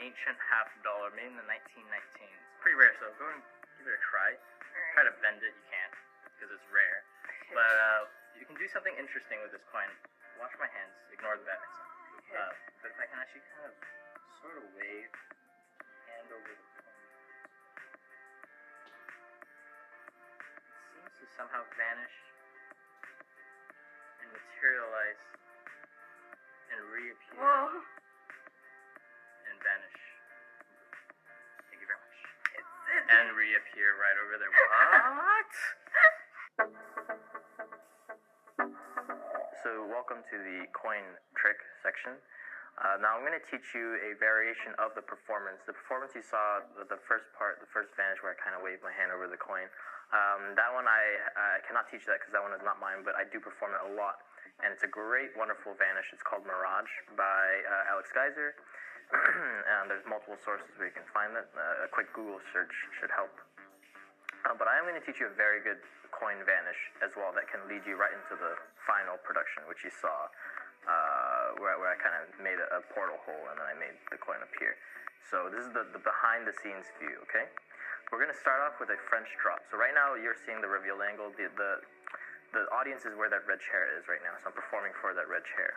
ancient half dollar made in the 1919s. It's pretty rare, so go and give it a try. Try to bend it, you can't, because it's rare. But you can do something interesting with this coin. Wash my hands, ignore the bad mix. But if I can actually kind of sort of wave hand over the coin. It seems to somehow vanish and materialize and reappear. Whoa. And vanish. Thank you very much. And reappear right over there. What? So welcome to the coin trick section. Now I'm going to teach you a variation of the performance. The performance you saw, the first part, the first vanish where I kind of waved my hand over the coin. That one I cannot teach that because that one is not mine, but I do perform it a lot. And it's a great, wonderful vanish. It's called Mirage by Alex Geyser. And there's multiple sources where you can find that. A quick Google search should help. But I am going to teach you a very good coin vanish as well that can lead you right into the final production, which you saw, where I kind of made a portal hole and then I made the coin appear. So this is the behind the scenes view, okay? We're going to start off with a French drop. So right now you're seeing the reveal angle. The audience is where that red chair is right now, so I'm performing for that red chair.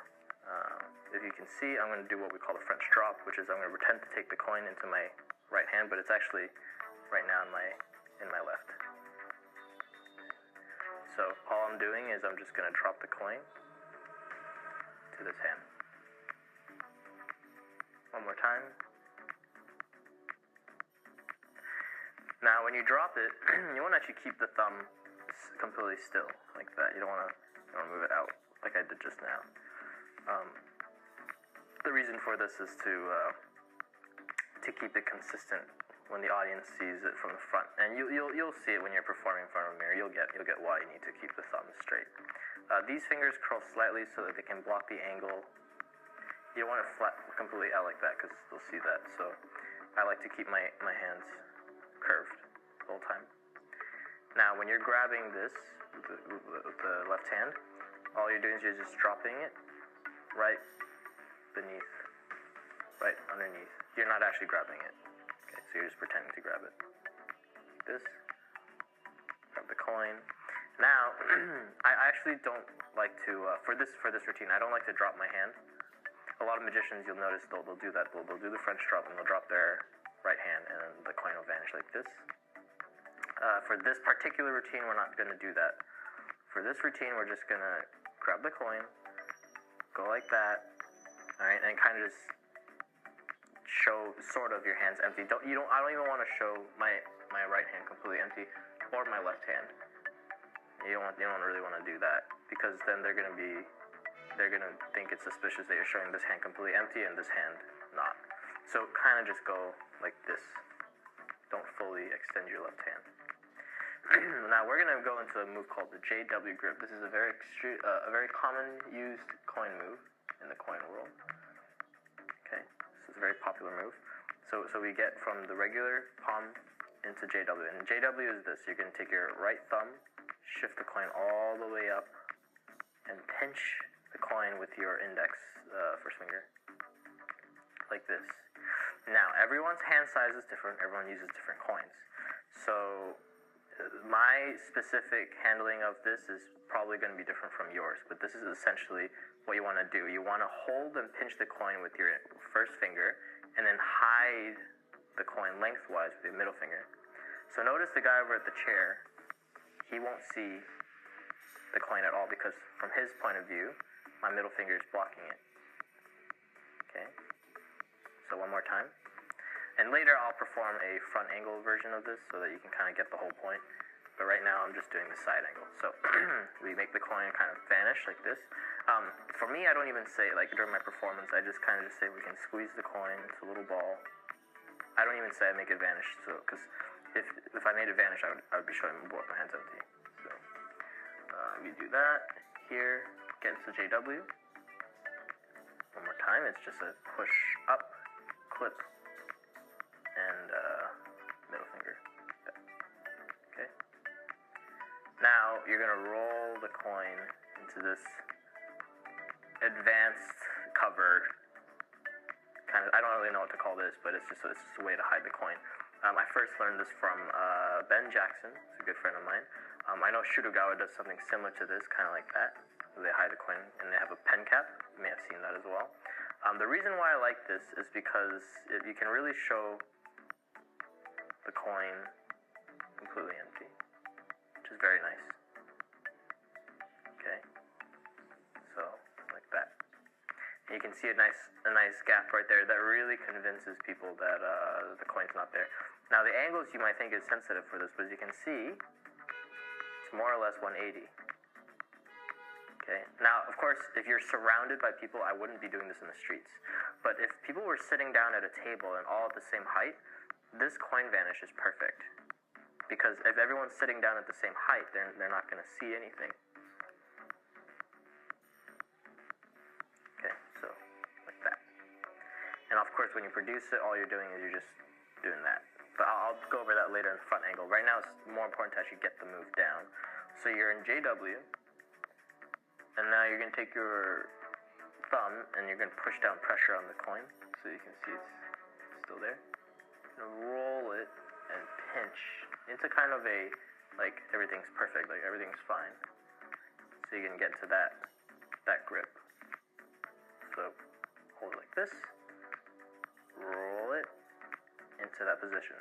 If you can see, I'm going to do what we call a French drop, which is I'm going to pretend to take the coin into my right hand, but it's actually right now in my left. So all I'm doing is I'm just going to drop the coin to this hand. One more time. Now when you drop it, you want to actually keep the thumb completely still, like that. You don't want to move it out like I did just now. The reason for this is to keep it consistent when the audience sees it from the front, and you'll see it when you're performing in front of a mirror. You'll get why you need to keep the thumb straight. These fingers curl slightly so that they can block the angle. You don't want it flat completely out like that because they'll see that. So I like to keep my hands curved the whole time. Now, when you're grabbing this with the left hand, all you're doing is you're just dropping it right beneath, right underneath. You're not actually grabbing it. Okay, so you're just pretending to grab it. Like this. Grab the coin. Now, I actually don't like to, for this routine, I don't like to drop my hand. A lot of magicians, you'll notice, they'll do that. They'll do the French drop and they'll drop their right hand and then the coin will vanish like this. For this particular routine, we're not going to do that. For this routine, we're just going to grab the coin, go like that, all right, and kind of just show sort of your hands empty. I don't even want to show my right hand completely empty or my left hand. You don't really want to do that because then they're gonna think it's suspicious that you're showing this hand completely empty and this hand not. So kind of just go like this. Don't fully extend your left hand. Now we're gonna go into a move called the JW grip. This is a very common used coin move in the coin world. Okay, this is a very popular move. So we get from the regular palm into JW, and JW is this. You're gonna take your right thumb, shift the coin all the way up, and pinch the coin with your index first finger, like this. Now everyone's hand size is different. Everyone uses different coins. So my specific handling of this is probably going to be different from yours, but this is essentially what you want to do. You want to hold and pinch the coin with your first finger, and then hide the coin lengthwise with your middle finger. So notice the guy over at the chair, he won't see the coin at all because from his point of view, my middle finger is blocking it. Okay? So one more time. And later I'll perform a front angle version of this so that you can kind of get the whole point. But right now I'm just doing the side angle. So we make the coin kind of vanish like this. For me, I don't even say, like during my performance, I just kind of just say we can squeeze the coin into a little ball. I don't even say I make it vanish, so because if I made it vanish, I would be showing both my hands empty. So we do that here, get into JW. One more time, it's just a push up, clip, and middle finger. Okay. Now you're gonna roll the coin into this advanced cover kind of. I don't really really know what to call this, but it's just a way to hide the coin. I first learned this from Ben Jackson, who's a good friend of mine. I know Shudogawa does something similar to this, kind of like that. They hide the coin and they have a pen cap. You may have seen that as well. The reason why I like this is because you can really show the coin completely empty, which is very nice. Okay, so like that. And you can see a nice gap right there that really convinces people that the coin's not there. Now the angles you might think is sensitive for this, but as you can see, it's more or less 180. Okay. Now, of course, if you're surrounded by people, I wouldn't be doing this in the streets. But if people were sitting down at a table and all at the same height, this coin vanish is perfect. Because if everyone's sitting down at the same height, they're not going to see anything. Okay, so like that. And of course, when you produce it, all you're doing is you're just doing that. But I'll go over that later in the front angle. Right now, it's more important to actually get the move down. So you're in JW. And now you're going to take your thumb and you're going to push down pressure on the coin so you can see it's still there. You're going to roll it and pinch into kind of a, like, everything's perfect, like everything's fine. So you can get to that grip. So hold it like this, roll it into that position.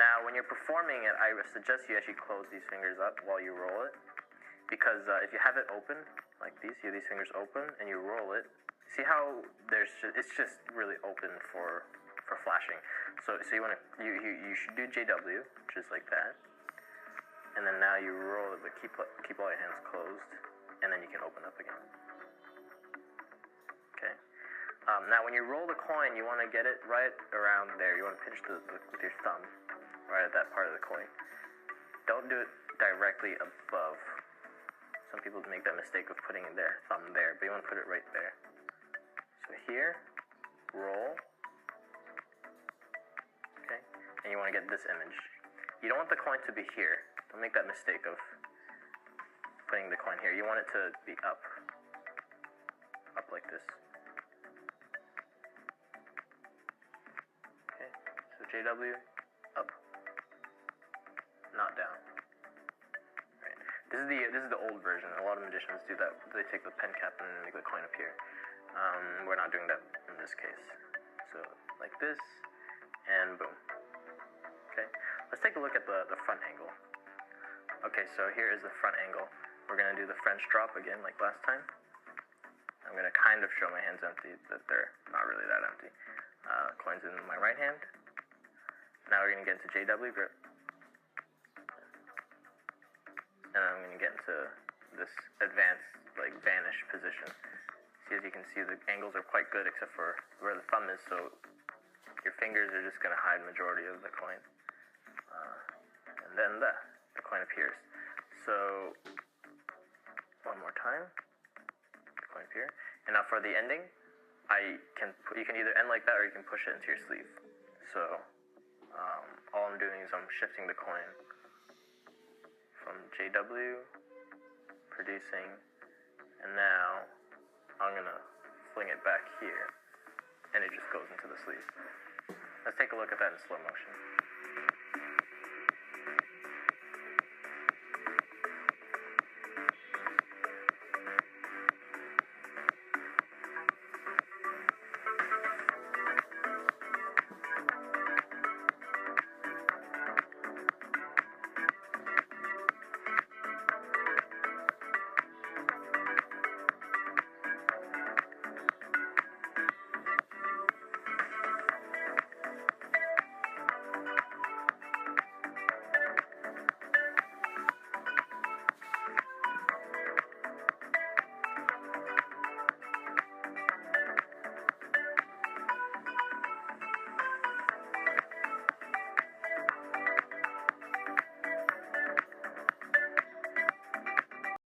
Now when you're performing it, I suggest you actually close these fingers up while you roll it. Because if you have it open, like these, you have these fingers open, and you roll it, see how it's just really open for flashing. So you want to, you should do JW, just like that, and then now you roll it, but keep all your hands closed, and then you can open up again. Okay. Now when you roll the coin, you want to get it right around there. You want to pinch with your thumb, right at that part of the coin. Don't do it directly above. Some people make that mistake of putting their thumb there, but you want to put it right there. So here, roll, okay, and you want to get this image. You don't want the coin to be here. Don't make that mistake of putting the coin here. You want it to be up like this. Okay, so JW, up, not down. This is the old version. A lot of magicians do that. They take the pen cap and make the coin appear. We're not doing that in this case. So like this, and boom. Okay. Let's take a look at the front angle. Okay, so here is the front angle. We're gonna do the French drop again, like last time. I'm gonna kind of show my hands empty, but they're not really that empty. Coins in my right hand. Now we're gonna get into JW grip. And I'm going to get into this advanced, like, vanish position. See, as you can see, the angles are quite good except for where the thumb is, so your fingers are just going to hide majority of the coin. And then the coin appears. So, one more time, the coin appears. And now for the ending, you can either end like that or you can push it into your sleeve. So, all I'm doing is I'm shifting the coin from JW, producing, and now I'm gonna fling it back here, and it just goes into the sleeve. Let's take a look at that in slow motion.